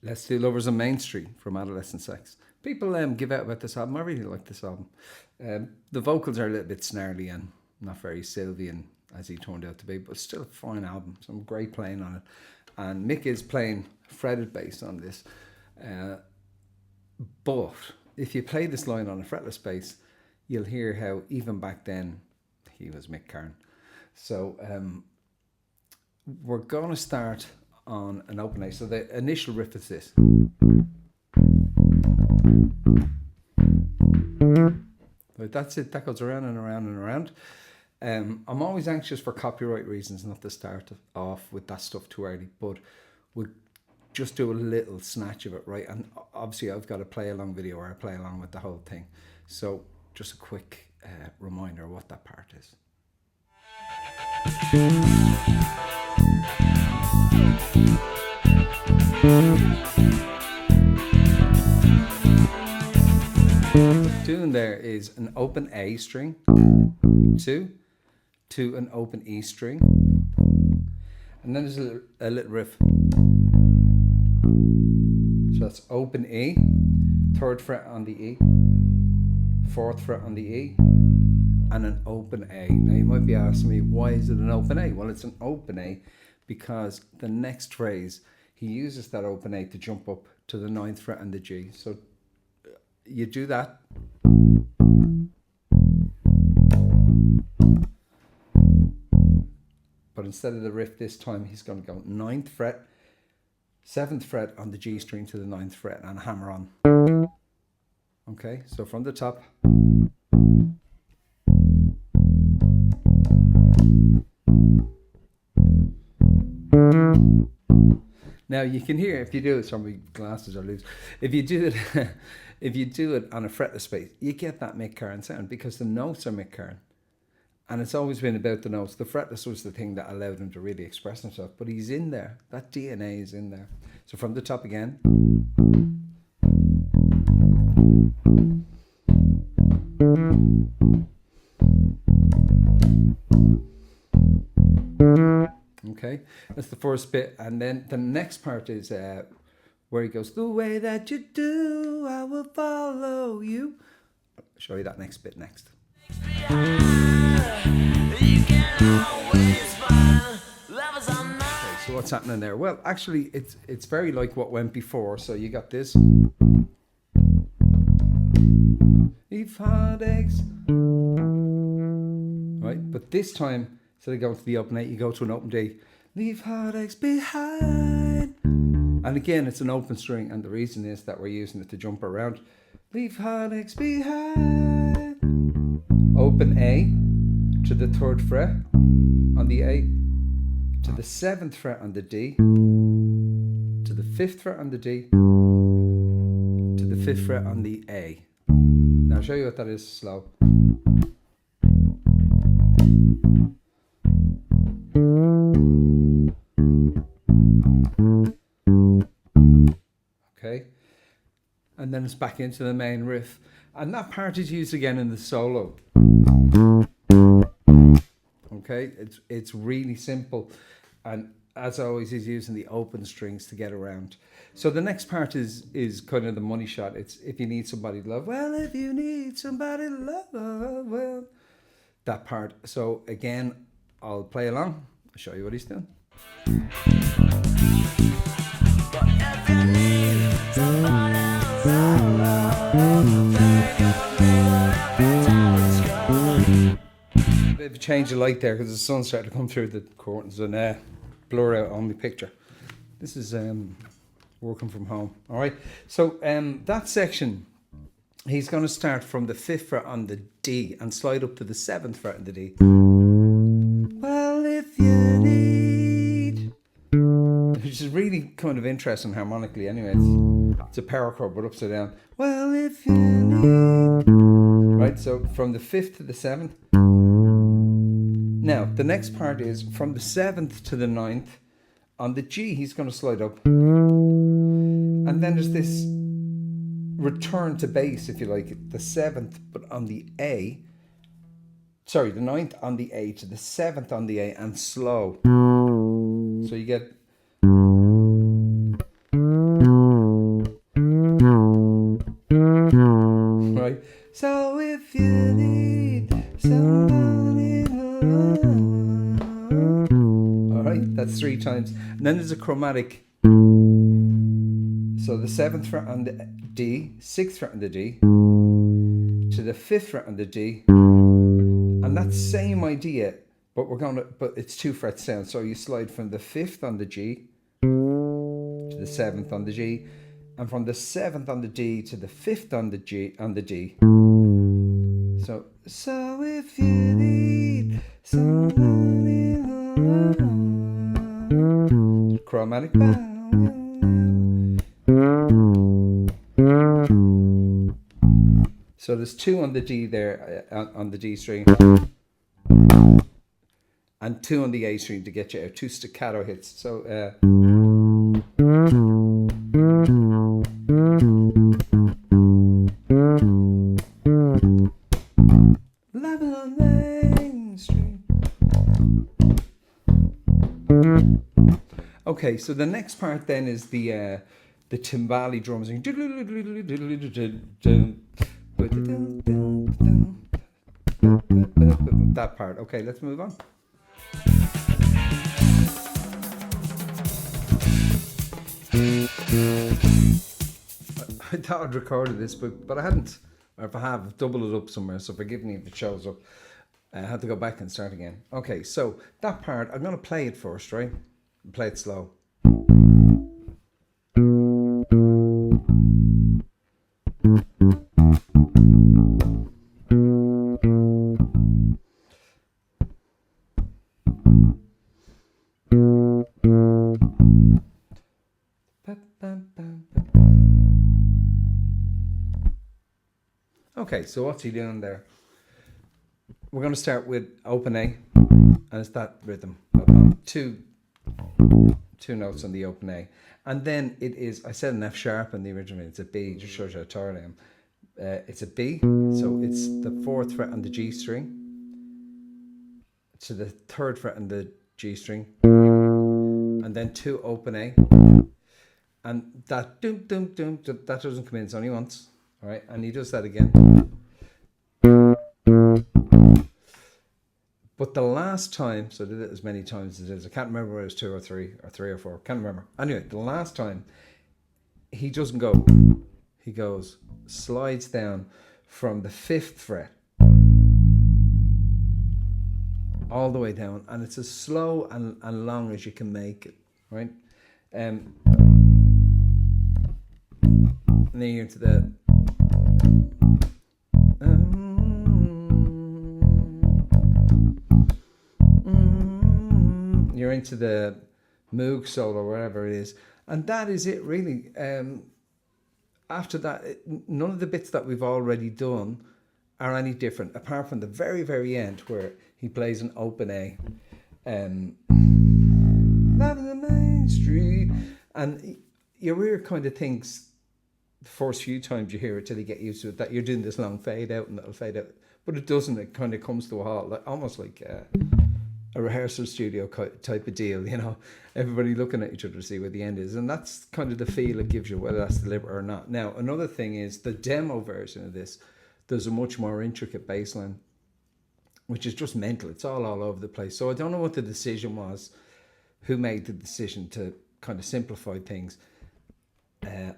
Let's Do Lovers on Main Street from Adolescent Sex. People give out about this album. I really like this album. The vocals are a little bit snarly and not very Sylvian as he turned out to be, but still a fine album. Some great playing on it. And Mick is playing fretted bass on this. But if you play this line on a fretless bass, you'll hear how even back then he was Mick Karn. So we're going to start on an open A. So the initial riff is this. But that's it. That goes around and around and around. I'm always anxious for copyright reasons not to start off with that stuff too early, but we'll just do a little snatch of it, right? And obviously I've got a play along video where I play along with the whole thing. So just a quick reminder of what that part is. Doing there is an open A string to an open E string, and then there's a little riff. So that's open E, 3rd fret on the E, 4th fret on the E, and an open A. Now you might be asking me, why is it an open A? Well, it's an open A because the next phrase, he uses that open A to jump up to the 9th fret and the G. So you do that. But instead of the riff this time, he's going to go 9th fret, 7th fret on the G string to the 9th fret and hammer on. Okay, so from the top. Now you can hear, if you do it, sorry, my glasses are loose. If you do it, if you do it on a fretless bass, you get that Mick Karn sound because the notes are Mick Karn, and it's always been about the notes. The fretless was the thing that allowed him to really express himself, but he's in there. That DNA is in there. So from the top again. Okay, that's the first bit, and then the next part is where he goes, the way that you do, I will follow you. I'll show you that next bit next. Okay, so what's happening there? Well, actually, it's very like what went before. So you got this. Leave heartaches. Right, but this time, instead of going to the open A, you go to an open D. Leave heartaches behind. And again, it's an open string, and the reason is that we're using it to jump around. Leave heartaches behind. Open A to the 3rd fret on the A, to the 7th fret on the D, to the 5th fret on the D, to the 5th fret on the A. Now I'll show you what that is slow. Okay, and then it's back into the main riff, and that part is used again in the solo. Okay, it's really simple, and as always, he's using the open strings to get around. So the next part is kind of the money shot. It's if you need somebody to love. Well, if you need somebody to love, well, that part. So again, I'll play along. I'll show you what he's doing. Bit of a change of light there because the sun's starting to come through the curtains and blur out on my picture. This is working from home. All right, so that section, he's going to start from the 5th fret on the D and slide up to the 7th fret on the D. Well, if you need, which is really kind of interesting harmonically anyway. It's a power chord but upside down. Well, if you need. Right, so from the 5th to the 7th. Now, the next part is from the 7th to the 9th. On the G, he's going to slide up. And then there's this return to bass, if you like, the 7th, but on the A. Sorry, the 9th on the A to the 7th on the A and slow. So you get That's 3 times. And then there's a chromatic. So the 7th fret on the D, 6th fret on the D, to the 5th fret on the D, and that same idea, but it's 2 frets down. So you slide from the 5th on the G to the 7th on the G, and from the 7th on the D to the 5th on the G on the D. So if you need somebody, chromatic bow. So there's 2 on the D there, on the D string, and 2 on the A string to get you 2 staccato hits. So Living on Main Street. Okay, so the next part then is the timbali drums. That part. Okay, let's move on. I thought I'd recorded this, but I hadn't. Or if I have, double it up somewhere, so forgive me if it shows up. I had to go back and start again. Okay, so that part, I'm going to play it first, right? Play it slow. Okay, so what's he doing there? We're going to start with open A, and it's that rhythm. Two notes on the open A. And then it is, I said an F sharp in the original, it's a B, just shows you how tired I am. It's a B, so it's the 4th fret on the G string to the 3rd fret on the G string, and then 2 open A. And that that doesn't come in, it's only once. All right, and he does that again. But the last time, so I did it as many times as it is. I can't remember whether it was 2 or 3 or 3 or 4. Can't remember. Anyway, the last time, he doesn't go. He goes, slides down from the 5th fret all the way down, and it's as slow and long as you can make it, right? And then you're into the you're into the Moog solo or whatever it is, and that is it really. After that, none of the bits that we've already done are any different, apart from the very, very end where he plays an open A. Loving the Main Street, and your ear kind of thinks the first few times you hear it till you get used to it that you're doing this long fade out and it'll fade out, but it doesn't. It kind of comes to a halt, like almost like a rehearsal studio type of deal, you know, everybody looking at each other to see where the end is, and that's kind of the feel it gives you, whether that's deliberate or not. Now, another thing is the demo version of this, there's a much more intricate bass line, which is just mental. It's all over the place. So I don't know what the decision was, who made the decision to kind of simplify things.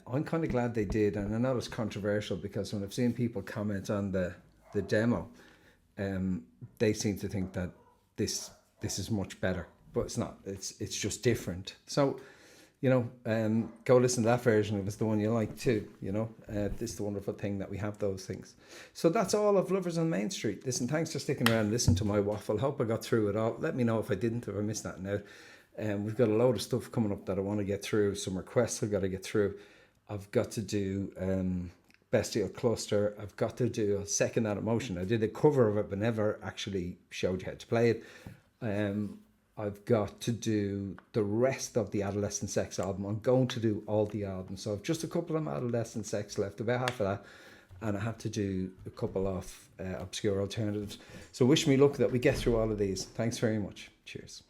I'm kind of glad they did, and I know it's controversial because when I've seen people comment on the demo, they seem to think that this is much better, but it's not. It's just different. So, you know, go listen to that version if it's the one you like too. You know, this is the wonderful thing that we have those things. So that's all of Lovers on Main Street. Listen, thanks for sticking around and listen to my waffle. Hope I got through it all. Let me know if I didn't, if I missed that now. We've got a load of stuff coming up that I want to get through, some requests I've got to get through. I've got to do Bestial Cluster. I've got to do a second Out of Motion. I did a cover of it, but never actually showed you how to play it. I've got to do the rest of the Adolescent Sex album. I'm going to do all the albums. So I've just a couple of Adolescent Sex left, about half of that. And I have to do a couple of obscure alternatives. So wish me luck that we get through all of these. Thanks very much. Cheers.